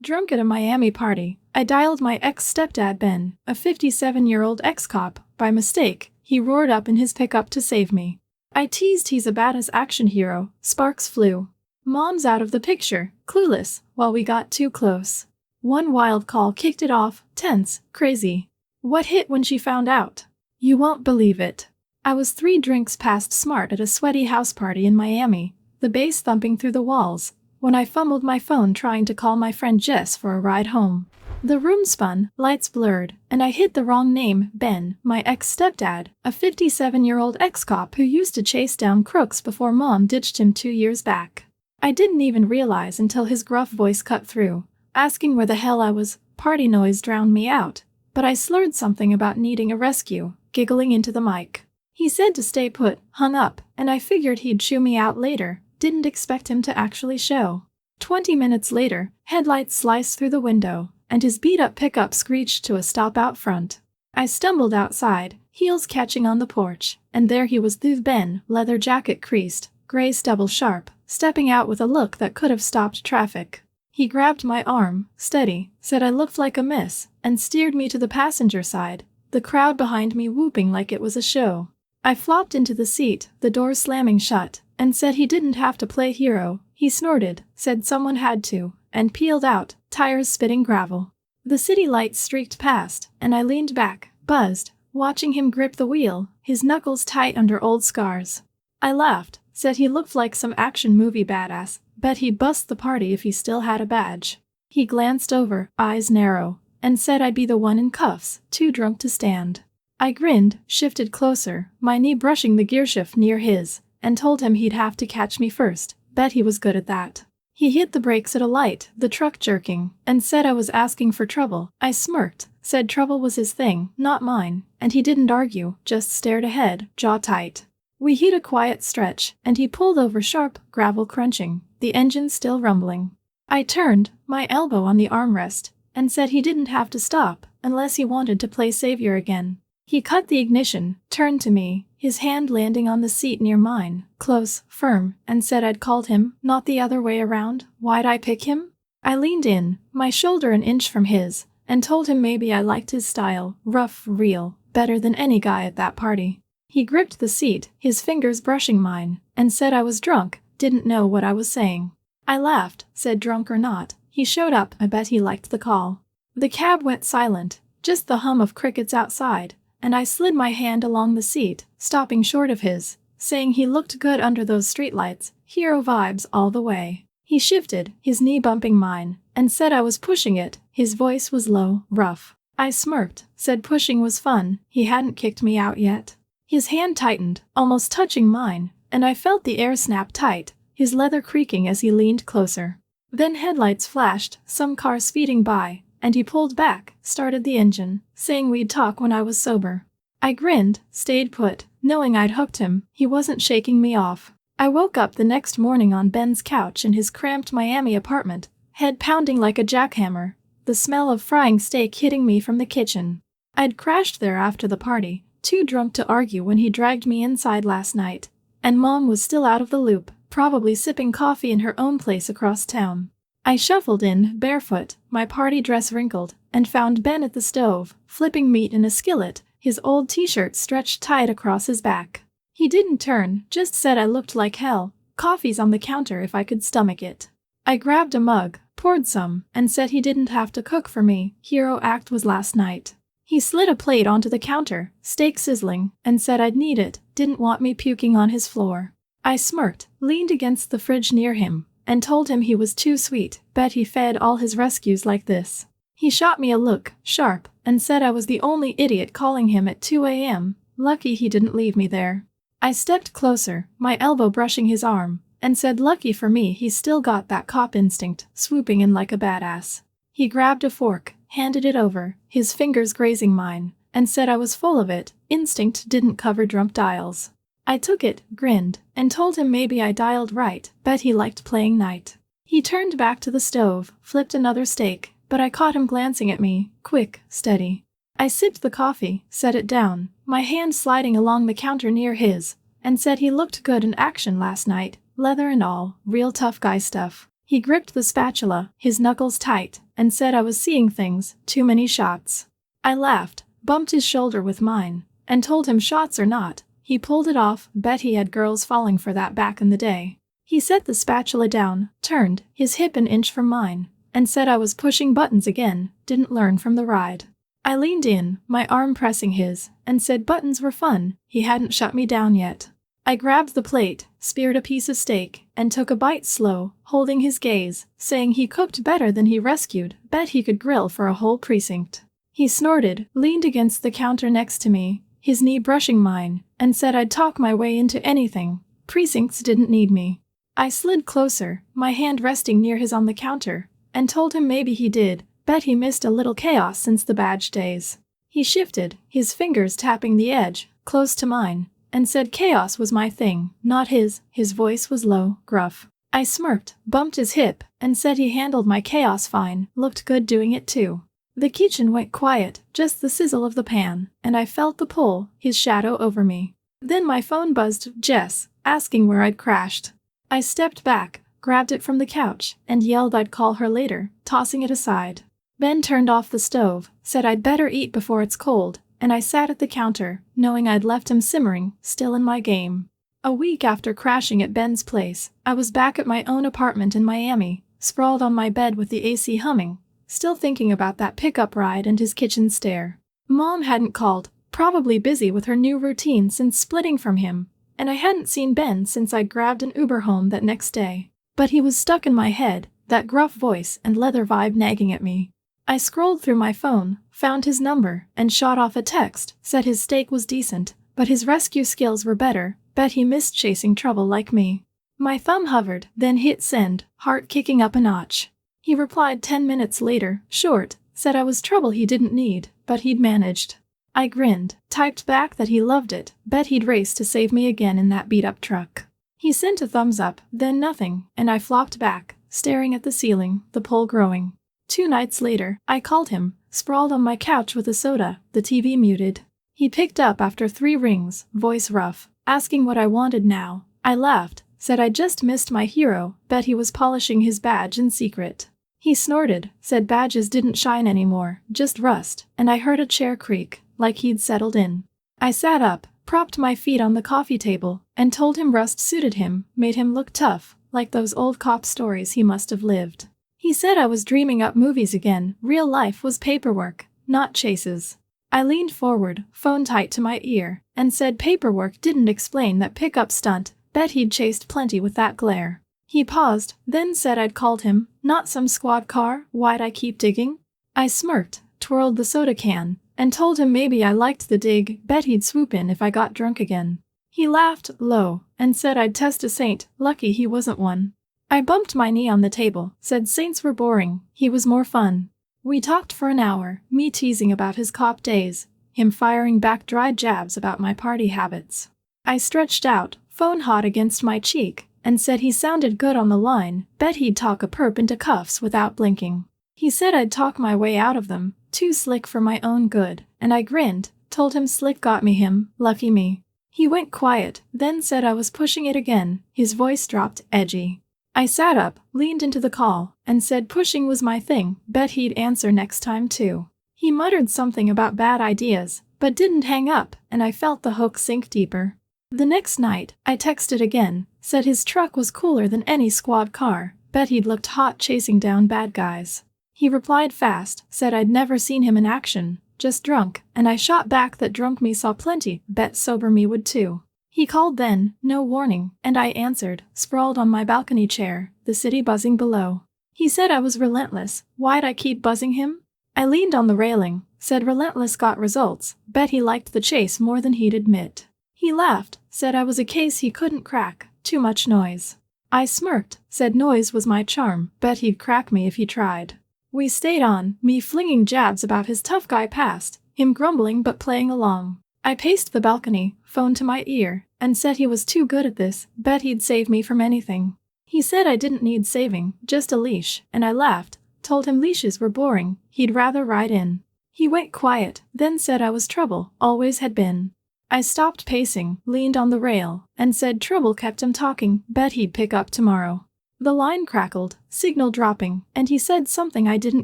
Drunk at a Miami party, I dialed my ex-stepdad Ben, a 57-year-old ex-cop. By mistake, he roared up in his pickup to save me. I teased he's a badass action hero. Sparks flew. Mom's out of the picture, clueless, while we got too close. One wild call kicked it off, tense, crazy. What hit when she found out? You won't believe it. I was 3 drinks past smart at a sweaty house party in Miami, the bass thumping through the walls, when I fumbled my phone trying to call my friend Jess for a ride home. The room spun, lights blurred, and I hit the wrong name, Ben, my ex-stepdad, a 57-year-old ex-cop who used to chase down crooks before Mom ditched him 2 years back. I didn't even realize until his gruff voice cut through, asking where the hell I was. Party noise drowned me out, but I slurred something about needing a rescue, giggling into the mic. He said to stay put, hung up, and I figured he'd chew me out later. Didn't expect him to actually show. 20 minutes later, headlights sliced through the window, and his beat-up pickup screeched to a stop out front. I stumbled outside, heels catching on the porch, and there he was, Ben, leather jacket creased, gray stubble sharp, stepping out with a look that could have stopped traffic. He grabbed my arm, steady, said I looked like a miss, and steered me to the passenger side, the crowd behind me whooping like it was a show. I flopped into the seat, the door slamming shut, and said he didn't have to play hero. He snorted, said someone had to, and peeled out, tires spitting gravel. The city lights streaked past, and I leaned back, buzzed, watching him grip the wheel, his knuckles tight under old scars. I laughed, said he looked like some action movie badass, bet he'd bust the party if he still had a badge. He glanced over, eyes narrow, and said I'd be the one in cuffs, too drunk to stand. I grinned, shifted closer, my knee brushing the gearshift near his, and told him he'd have to catch me first. Bet he was good at that. He hit the brakes at a light, the truck jerking, and said I was asking for trouble. I smirked, said trouble was his thing, not mine, and he didn't argue, just stared ahead, jaw tight. We hit a quiet stretch, and he pulled over sharp, gravel crunching, the engine still rumbling. I turned, my elbow on the armrest, and said he didn't have to stop, unless he wanted to play savior again. He cut the ignition, turned to me, his hand landing on the seat near mine, close, firm, and said I'd called him, not the other way around. Why'd I pick him? I leaned in, my shoulder an inch from his, and told him maybe I liked his style, rough, real, better than any guy at that party. He gripped the seat, his fingers brushing mine, and said I was drunk, didn't know what I was saying. I laughed, said drunk or not, he showed up. I bet he liked the call. The cab went silent, just the hum of crickets outside, and I slid my hand along the seat, stopping short of his, saying he looked good under those streetlights, hero vibes all the way. He shifted, his knee bumping mine, and said I was pushing it. His voice was low, rough. I smirked, said pushing was fun, he hadn't kicked me out yet. His hand tightened, almost touching mine, and I felt the air snap tight, his leather creaking as he leaned closer. Then headlights flashed, some car speeding by, and he pulled back, started the engine, saying we'd talk when I was sober. I grinned, stayed put, knowing I'd hooked him. He wasn't shaking me off. I woke up the next morning on Ben's couch in his cramped Miami apartment, head pounding like a jackhammer, the smell of frying steak hitting me from the kitchen. I'd crashed there after the party, too drunk to argue when he dragged me inside last night, and Mom was still out of the loop, probably sipping coffee in her own place across town. I shuffled in, barefoot, my party dress wrinkled, and found Ben at the stove, flipping meat in a skillet, his old t-shirt stretched tight across his back. He didn't turn, just said I looked like hell. Coffee's on the counter if I could stomach it. I grabbed a mug, poured some, and said he didn't have to cook for me. Hero act was last night. He slid a plate onto the counter, steak sizzling, and said I'd need it, didn't want me puking on his floor. I smirked, leaned against the fridge near him, and told him he was too sweet, bet he fed all his rescues like this. He shot me a look, sharp, and said I was the only idiot calling him at 2 a.m. Lucky he didn't leave me there. I stepped closer, my elbow brushing his arm, and said lucky for me he's still got that cop instinct, swooping in like a badass. He grabbed a fork, handed it over, his fingers grazing mine, and said I was full of it. Instinct didn't cover drunk dials. I took it, grinned, and told him maybe I dialed right, bet he liked playing night. He turned back to the stove, flipped another steak, but I caught him glancing at me, quick, steady. I sipped the coffee, set it down, my hand sliding along the counter near his, and said he looked good in action last night, leather and all, real tough guy stuff. He gripped the spatula, his knuckles tight, and said I was seeing things, too many shots. I laughed, bumped his shoulder with mine, and told him shots or not, he pulled it off, bet he had girls falling for that back in the day. He set the spatula down, turned, his hip an inch from mine, and said I was pushing buttons again, didn't learn from the ride. I leaned in, my arm pressing his, and said buttons were fun, he hadn't shut me down yet. I grabbed the plate, speared a piece of steak, and took a bite slow, holding his gaze, saying he cooked better than he rescued, bet he could grill for a whole precinct. He snorted, leaned against the counter next to me, his knee brushing mine, and said I'd talk my way into anything, precincts didn't need me. I slid closer, my hand resting near his on the counter, and told him maybe he did, bet he missed a little chaos since the badge days. He shifted, his fingers tapping the edge, close to mine, and said chaos was my thing, not his voice was low, gruff. I smirked, bumped his hip, and said he handled my chaos fine, looked good doing it too. The kitchen went quiet, just the sizzle of the pan, and I felt the pull, his shadow over me. Then my phone buzzed, Jess, asking where I'd crashed. I stepped back, grabbed it from the couch, and yelled I'd call her later, tossing it aside. Ben turned off the stove, said I'd better eat before it's cold, and I sat at the counter, knowing I'd left him simmering, still in my game. A week after crashing at Ben's place, I was back at my own apartment in Miami, sprawled on my bed with the AC humming, still thinking about that pickup ride and his kitchen stare. Mom hadn't called, probably busy with her new routine since splitting from him, and I hadn't seen Ben since I'd grabbed an Uber home that next day. But he was stuck in my head, that gruff voice and leather vibe nagging at me. I scrolled through my phone, found his number, and shot off a text, said his steak was decent, but his rescue skills were better, bet he missed chasing trouble like me. My thumb hovered, then hit send, heart kicking up a notch. He replied 10 minutes later, short, said I was trouble he didn't need, but he'd managed. I grinned, typed back that he loved it, bet he'd race to save me again in that beat-up truck. He sent a thumbs up, then nothing, and I flopped back, staring at the ceiling, the pull growing. 2 nights later, I called him, sprawled on my couch with a soda, the TV muted. He picked up after 3 rings, voice rough, asking what I wanted now. I laughed, said I just missed my hero, bet he was polishing his badge in secret. He snorted, said badges didn't shine anymore, just rust, and I heard a chair creak, like he'd settled in. I sat up, propped my feet on the coffee table, and told him rust suited him, made him look tough, like those old cop stories he must have lived. He said I was dreaming up movies again, real life was paperwork, not chases. I leaned forward, phone tight to my ear, and said paperwork didn't explain that pickup stunt, bet he'd chased plenty with that glare. He paused, then said I'd called him, not some squad car, why'd I keep digging? I smirked, twirled the soda can, and told him maybe I liked the dig, bet he'd swoop in if I got drunk again. He laughed, low, and said I'd test a saint, lucky he wasn't one. I bumped my knee on the table, said saints were boring, he was more fun. We talked for an hour, me teasing about his cop days, him firing back dry jabs about my party habits. I stretched out, phone hot against my cheek, and said he sounded good on the line, bet he'd talk a perp into cuffs without blinking. He said I'd talk my way out of them, too slick for my own good, and I grinned, told him slick got me him, lucky me. He went quiet, then said I was pushing it again, his voice dropped, edgy. I sat up, leaned into the call, and said pushing was my thing, bet he'd answer next time too. He muttered something about bad ideas, but didn't hang up, and I felt the hook sink deeper. The next night, I texted again, said his truck was cooler than any squad car, bet he'd looked hot chasing down bad guys. He replied fast, said I'd never seen him in action, just drunk, and I shot back that drunk me saw plenty, bet sober me would too. He called then, no warning, and I answered, sprawled on my balcony chair, the city buzzing below. He said I was relentless, why'd I keep buzzing him? I leaned on the railing, said relentless got results, bet he liked the chase more than he'd admit. He laughed, said I was a case he couldn't crack, too much noise. I smirked, said noise was my charm, bet he'd crack me if he tried. We stayed on, me flinging jabs about his tough guy past, him grumbling but playing along. I paced the balcony, phone to my ear, and said he was too good at this, bet he'd save me from anything. He said I didn't need saving, just a leash, and I laughed, told him leashes were boring, he'd rather ride in. He went quiet, then said I was trouble, always had been. I stopped pacing, leaned on the rail, and said trouble kept him talking, bet he'd pick up tomorrow. The line crackled, signal dropping, and he said something I didn't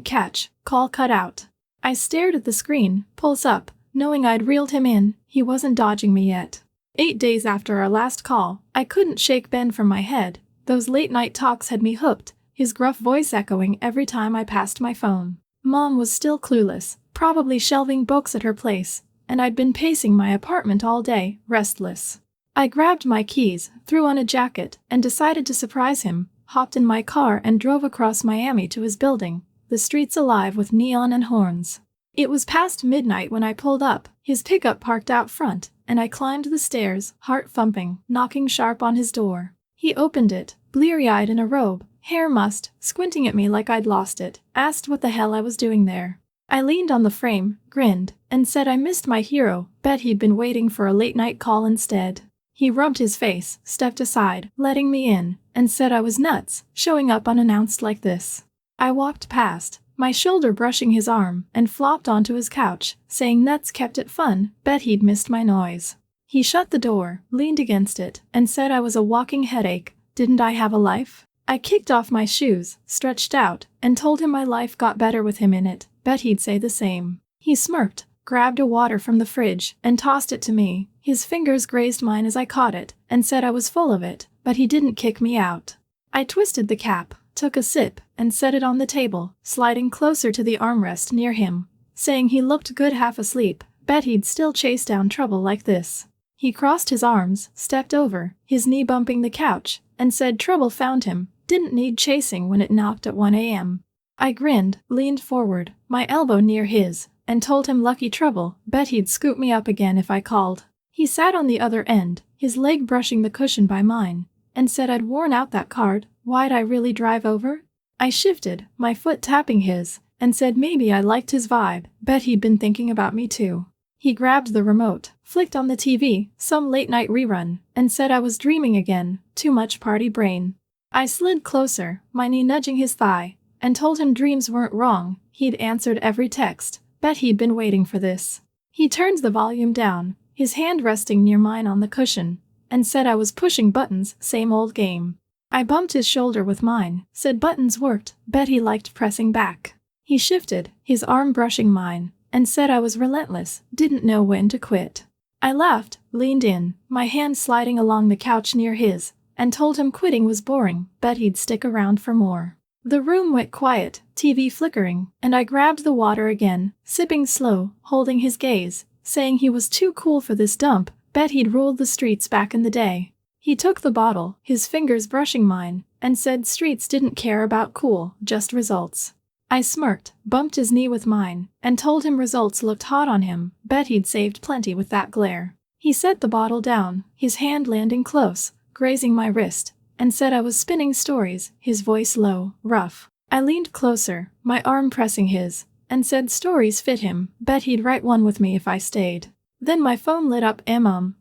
catch, call cut out. I stared at the screen, pulse up, knowing I'd reeled him in, he wasn't dodging me yet. 8 days after our last call, I couldn't shake Ben from my head. Those late-night talks had me hooked, his gruff voice echoing every time I passed my phone. Mom was still clueless, probably shelving books at her place, and I'd been pacing my apartment all day, restless. I grabbed my keys, threw on a jacket, and decided to surprise him, hopped in my car and drove across Miami to his building, the streets alive with neon and horns. It was past midnight when I pulled up, his pickup parked out front, and I climbed the stairs, heart thumping, knocking sharp on his door. He opened it, bleary-eyed in a robe, hair mussed, squinting at me like I'd lost it, asked what the hell I was doing there. I leaned on the frame, grinned, and said I missed my hero, bet he'd been waiting for a late-night call instead. He rubbed his face, stepped aside, letting me in, and said I was nuts, showing up unannounced like this. I walked past, my shoulder brushing his arm, and flopped onto his couch, saying nuts kept it fun, bet he'd missed my noise. He shut the door, leaned against it, and said I was a walking headache. Didn't I have a life? I kicked off my shoes, stretched out, and told him my life got better with him in it, bet he'd say the same. He smirked, grabbed a water from the fridge, and tossed it to me. His fingers grazed mine as I caught it, and said I was full of it, but he didn't kick me out. I twisted the cap, took a sip, and set it on the table, sliding closer to the armrest near him, saying he looked good half asleep, bet he'd still chase down trouble like this. He crossed his arms, stepped over, his knee bumping the couch, and said trouble found him, didn't need chasing when it knocked at 1 a.m. I grinned, leaned forward, my elbow near his, and told him lucky trouble, bet he'd scoop me up again if I called. He sat on the other end, his leg brushing the cushion by mine, and said I'd worn out that card, why'd I really drive over? I shifted, my foot tapping his, and said maybe I liked his vibe, bet he'd been thinking about me too. He grabbed the remote, flicked on the TV, some late-night rerun, and said I was dreaming again, too much party brain. I slid closer, my knee nudging his thigh, and told him dreams weren't wrong, he'd answered every text, bet he'd been waiting for this. He turned the volume down, his hand resting near mine on the cushion, and said I was pushing buttons, same old game. I bumped his shoulder with mine, said buttons worked, bet he liked pressing back. He shifted, his arm brushing mine, and said I was relentless, didn't know when to quit. I laughed, leaned in, my hand sliding along the couch near his, and told him quitting was boring, bet he'd stick around for more. The room went quiet, TV flickering, and I grabbed the water again, sipping slow, holding his gaze, saying he was too cool for this dump, bet he'd ruled the streets back in the day. He took the bottle, his fingers brushing mine, and said streets didn't care about cool, just results. I smirked, bumped his knee with mine, and told him results looked hot on him, bet he'd saved plenty with that glare. He set the bottle down, his hand landing close, grazing my wrist, and said I was spinning stories, his voice low, rough. I leaned closer, my arm pressing his, and said stories fit him, bet he'd write one with me if I stayed. Then my phone lit up,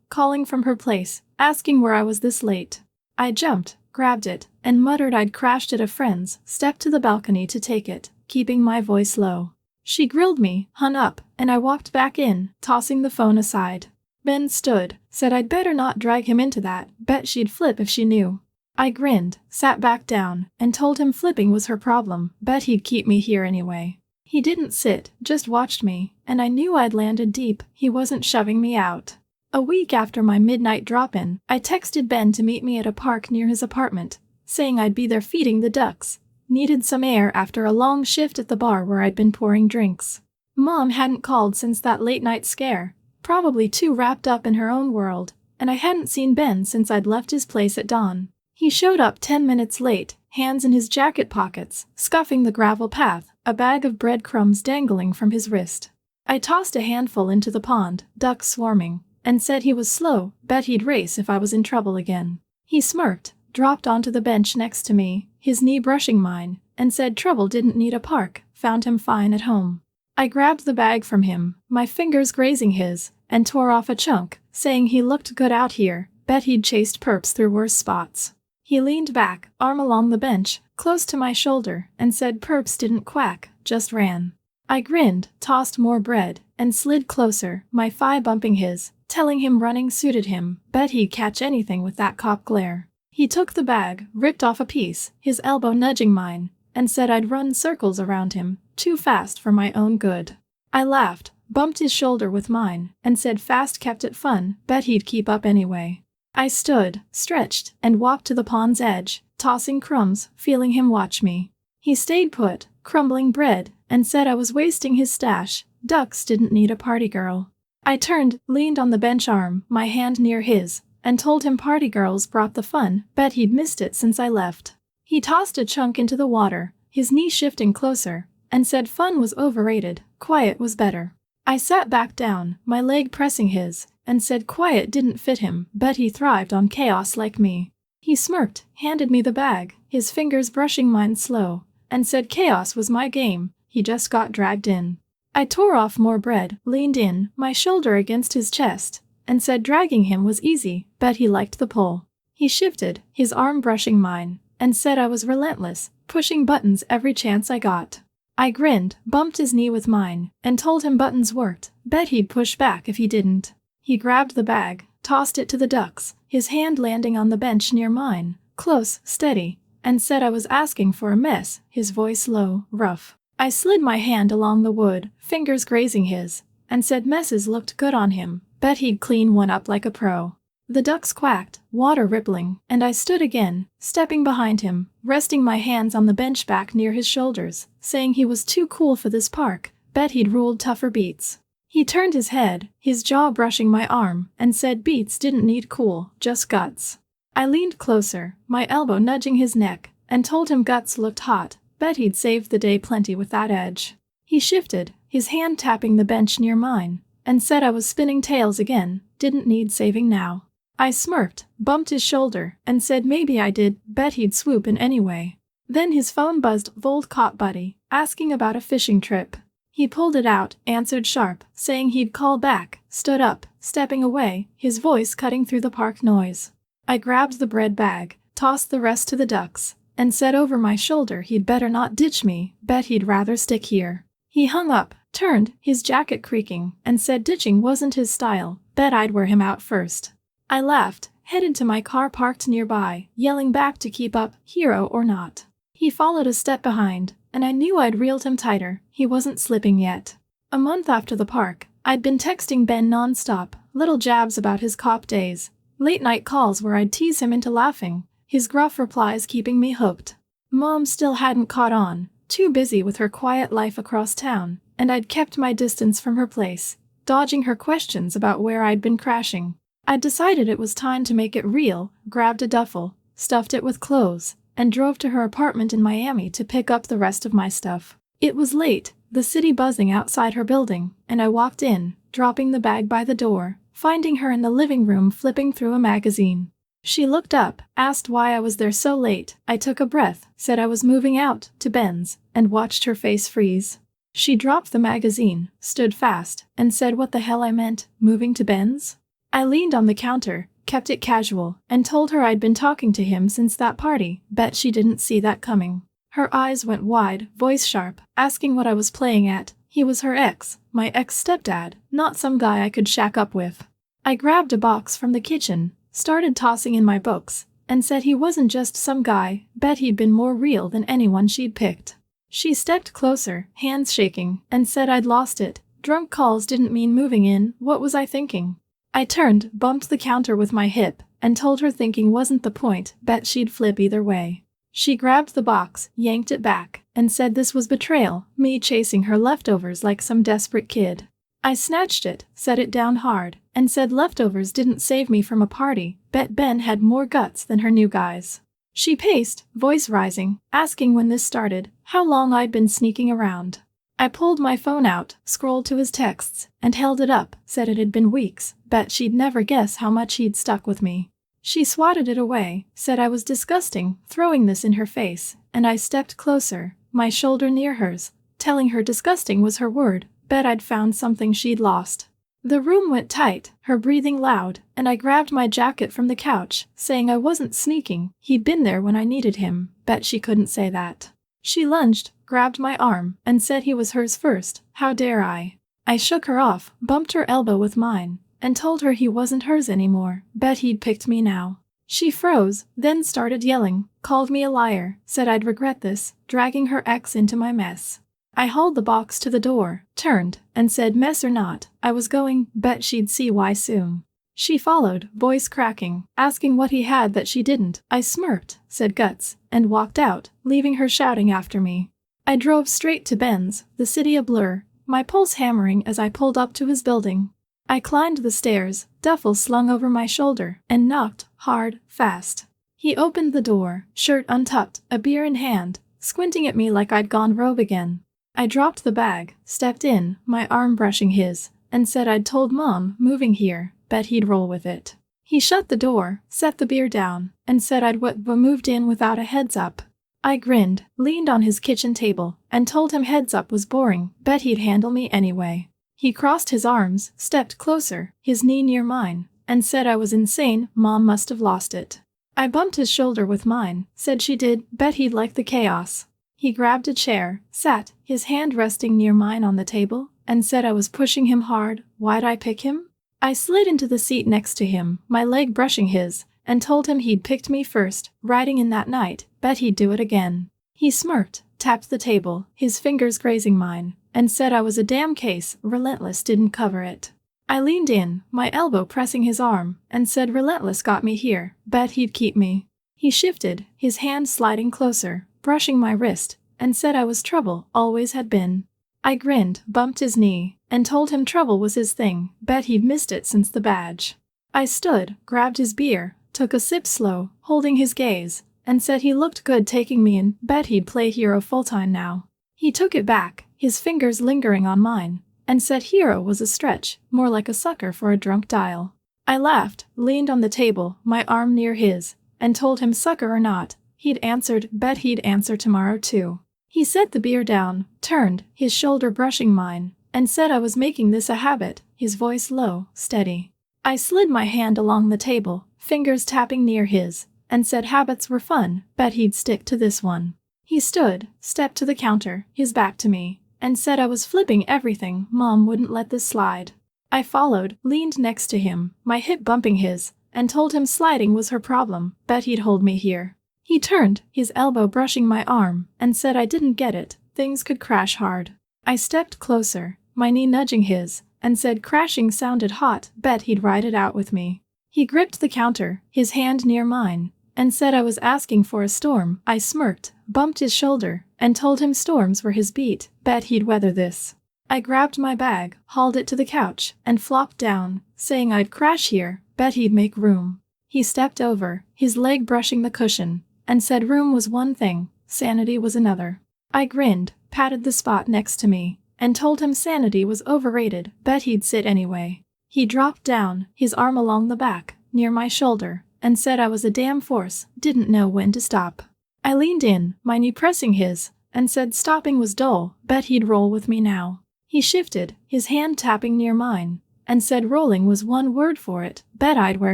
calling from her place, asking where I was this late. I jumped, grabbed it, and muttered I'd crashed at a friend's, stepped to the balcony to take it, keeping my voice low. She grilled me, hung up, and I walked back in, tossing the phone aside. Ben stood, said I'd better not drag him into that, bet she'd flip if she knew. I grinned, sat back down, and told him flipping was her problem, bet he'd keep me here anyway. He didn't sit, just watched me, and I knew I'd landed deep, he wasn't shoving me out. A week after my midnight drop-in, I texted Ben to meet me at a park near his apartment, saying I'd be there feeding the ducks. Needed some air after a long shift at the bar where I'd been pouring drinks. Mom hadn't called since that late-night scare, probably too wrapped up in her own world, and I hadn't seen Ben since I'd left his place at dawn. He showed up 10 minutes late, hands in his jacket pockets, scuffing the gravel path, a bag of breadcrumbs dangling from his wrist. I tossed a handful into the pond, ducks swarming, and said he was slow, bet he'd race if I was in trouble again. He smirked, dropped onto the bench next to me, his knee brushing mine, and said trouble didn't need a park, found him fine at home. I grabbed the bag from him, my fingers grazing his, and tore off a chunk, saying he looked good out here, bet he'd chased perps through worse spots. He leaned back, arm along the bench, close to my shoulder, and said perps didn't quack, just ran. I grinned, tossed more bread, and slid closer, my thigh bumping his, telling him running suited him, bet he'd catch anything with that cop glare. He took the bag, ripped off a piece, his elbow nudging mine, and said I'd run circles around him, too fast for my own good. I laughed, bumped his shoulder with mine, and said fast kept it fun, bet he'd keep up anyway. I stood, stretched, and walked to the pond's edge, tossing crumbs, feeling him watch me. He stayed put, crumbling bread, and said I was wasting his stash. Ducks didn't need a party girl. I turned, leaned on the bench arm, my hand near his, and told him party girls brought the fun, bet he'd missed it since I left. He tossed a chunk into the water, his knee shifting closer, and said fun was overrated, quiet was better. I sat back down, my leg pressing his, and said quiet didn't fit him, bet he thrived on chaos like me. He smirked, handed me the bag, his fingers brushing mine slow, and said chaos was my game, he just got dragged in. I tore off more bread, leaned in, my shoulder against his chest, and said dragging him was easy, bet he liked the pull. He shifted, his arm brushing mine, and said I was relentless, pushing buttons every chance I got. I grinned, bumped his knee with mine, and told him buttons worked, bet he'd push back if he didn't. He grabbed the bag, tossed it to the ducks, his hand landing on the bench near mine, close, steady, and said I was asking for a mess, his voice low, rough. I slid my hand along the wood, fingers grazing his, and said messes looked good on him, bet he'd clean one up like a pro. The ducks quacked, water rippling, and I stood again, stepping behind him, resting my hands on the bench back near his shoulders, saying he was too cool for this park, bet he'd ruled tougher beats. He turned his head, his jaw brushing my arm, and said beats didn't need cool, just guts. I leaned closer, my elbow nudging his neck, and told him guts looked hot, bet he'd saved the day plenty with that edge. He shifted, his hand tapping the bench near mine, and said I was spinning tails again, didn't need saving now. I smirked, bumped his shoulder, and said maybe I did, bet he'd swoop in anyway. Then his phone buzzed, Volt caught buddy, asking about a fishing trip. He pulled it out, answered sharp, saying he'd call back, stood up, stepping away, his voice cutting through the park noise. I grabbed the bread bag, tossed the rest to the ducks, and said over my shoulder he'd better not ditch me, bet he'd rather stick here. He hung up, turned, his jacket creaking, and said ditching wasn't his style, bet I'd wear him out first. I laughed, headed to my car parked nearby, yelling back to keep up, hero or not. He followed a step behind, and I knew I'd reeled him tighter, he wasn't slipping yet. A month after the park, I'd been texting Ben nonstop, little jabs about his cop days, late-night calls where I'd tease him into laughing, his gruff replies keeping me hooked. Mom still hadn't caught on, too busy with her quiet life across town, and I'd kept my distance from her place, dodging her questions about where I'd been crashing. I'd decided it was time to make it real, grabbed a duffel, stuffed it with clothes, and drove to her apartment in Miami to pick up the rest of my stuff. It was late, the city buzzing outside her building, and I walked in, dropping the bag by the door, finding her in the living room flipping through a magazine. She looked up, asked why I was there so late. I took a breath, said I was moving out, to Ben's, and watched her face freeze. She dropped the magazine, stood fast, and said what the hell I meant, moving to Ben's? I leaned on the counter, kept it casual, and told her I'd been talking to him since that party, bet she didn't see that coming. Her eyes went wide, voice sharp, asking what I was playing at. He was her ex, my ex-stepdad, not some guy I could shack up with. I grabbed a box from the kitchen, started tossing in my books, and said he wasn't just some guy, bet he'd been more real than anyone she'd picked. She stepped closer, hands shaking, and said I'd lost it. Drunk calls didn't mean moving in, what was I thinking? I turned, bumped the counter with my hip, and told her thinking wasn't the point, bet she'd flip either way. She grabbed the box, yanked it back, and said this was betrayal, me chasing her leftovers like some desperate kid. I snatched it, set it down hard, and said leftovers didn't save me from a party, bet Ben had more guts than her new guys. She paced, voice rising, asking when this started, how long I'd been sneaking around. I pulled my phone out, scrolled to his texts, and held it up, said it had been weeks, bet she'd never guess how much he'd stuck with me. She swatted it away, said I was disgusting, throwing this in her face, and I stepped closer, my shoulder near hers, telling her disgusting was her word, bet I'd found something she'd lost. The room went tight, her breathing loud, and I grabbed my jacket from the couch, saying I wasn't sneaking, he'd been there when I needed him, bet she couldn't say that. She lunged, grabbed my arm, and said he was hers first, how dare I? I shook her off, bumped her elbow with mine, and told her he wasn't hers anymore, bet he'd picked me now. She froze, then started yelling, called me a liar, said I'd regret this, dragging her ex into my mess. I hauled the box to the door, turned, and said mess or not, I was going, bet she'd see why soon. She followed, voice cracking, asking what he had that she didn't. I smirked, said guts, and walked out, leaving her shouting after me. I drove straight to Ben's, the city a blur, my pulse hammering as I pulled up to his building. I climbed the stairs, duffel slung over my shoulder, and knocked, hard, fast. He opened the door, shirt untucked, a beer in hand, squinting at me like I'd gone rogue again. I dropped the bag, stepped in, my arm brushing his, and said I'd told Mom, moving here, bet he'd roll with it. He shut the door, set the beer down, and said I'd moved in without a heads up. I grinned, leaned on his kitchen table, and told him heads up was boring, bet he'd handle me anyway. He crossed his arms, stepped closer, his knee near mine, and said I was insane, Mom must have lost it. I bumped his shoulder with mine, said she did, bet he'd like the chaos. He grabbed a chair, sat, his hand resting near mine on the table, and said I was pushing him hard. Why'd I pick him? I slid into the seat next to him, my leg brushing his, and told him he'd picked me first, riding in that night, bet he'd do it again. He smirked, tapped the table, his fingers grazing mine, and said I was a damn case, Relentless didn't cover it. I leaned in, my elbow pressing his arm, and said Relentless got me here, bet he'd keep me. He shifted, his hand sliding closer, brushing my wrist, and said I was trouble, always had been. I grinned, bumped his knee, and told him trouble was his thing, bet he'd missed it since the badge. I stood, grabbed his beer, took a sip slow, holding his gaze, and said he looked good taking me in, bet he'd play hero full-time now. He took it back, his fingers lingering on mine, and said hero was a stretch, more like a sucker for a drunk dial. I laughed, leaned on the table, my arm near his, and told him sucker or not, he'd answered, bet he'd answer tomorrow too. He set the beer down, turned, his shoulder brushing mine, and said I was making this a habit, his voice low, steady. I slid my hand along the table, fingers tapping near his, and said habits were fun, bet he'd stick to this one. He stood, stepped to the counter, his back to me, and said I was flipping everything, Mom wouldn't let this slide. I followed, leaned next to him, my hip bumping his, and told him sliding was her problem, bet he'd hold me here. He turned, his elbow brushing my arm, and said I didn't get it, things could crash hard. I stepped closer, my knee nudging his, and said crashing sounded hot, bet he'd ride it out with me. He gripped the counter, his hand near mine, and said I was asking for a storm. I smirked, bumped his shoulder, and told him storms were his beat, bet he'd weather this. I grabbed my bag, hauled it to the couch, and flopped down, saying I'd crash here, bet he'd make room. He stepped over, his leg brushing the cushion, and said room was one thing, sanity was another. I grinned, patted the spot next to me, and told him sanity was overrated, bet he'd sit anyway. He dropped down, his arm along the back, near my shoulder, and said I was a damn force, didn't know when to stop. I leaned in, my knee pressing his, and said stopping was dull, bet he'd roll with me now. He shifted, his hand tapping near mine, and said rolling was one word for it, bet I'd wear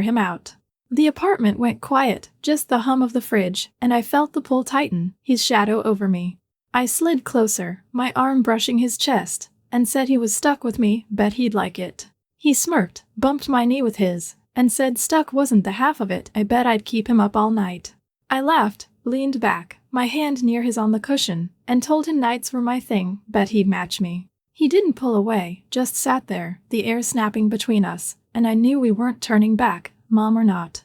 him out. The apartment went quiet, just the hum of the fridge, and I felt the pull tighten, his shadow over me. I slid closer, my arm brushing his chest, and said he was stuck with me, bet he'd like it. He smirked, bumped my knee with his, and said stuck wasn't the half of it, I bet I'd keep him up all night. I laughed, leaned back, my hand near his on the cushion, and told him nights were my thing, bet he'd match me. He didn't pull away, just sat there, the air snapping between us, and I knew we weren't turning back, Mom or not.